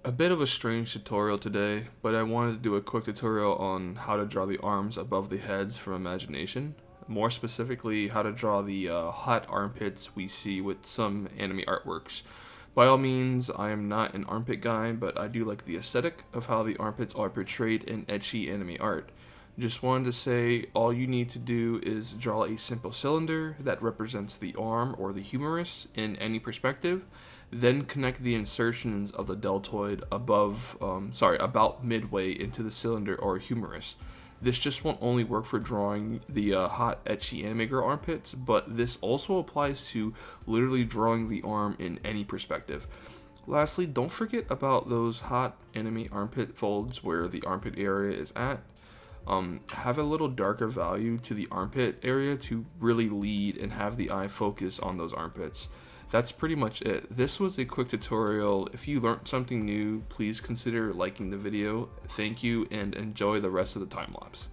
A bit of a strange tutorial today, but I wanted to do a quick tutorial on how to draw the arms above the heads from imagination. More specifically, how to draw the hot armpits we see with some anime artworks. By all means, I am not an armpit guy, but I do like the aesthetic of how the armpits are portrayed in ecchi anime art. Just wanted to say, all you need to do is draw a simple cylinder that represents the arm or the humerus in any perspective, then connect the insertions of the deltoid about midway into the cylinder or humerus. This just won't only work for drawing the hot ecchi anime girl armpits, but this also applies to literally drawing the arm in any perspective. Lastly, don't forget about those hot anime armpit folds where the armpit area is at. Have a little darker value to the armpit area to really lead and have the eye focus on those armpits. That's pretty much it. This was a quick tutorial. If you learned something new, please consider liking the video. Thank you and enjoy the rest of the time lapse.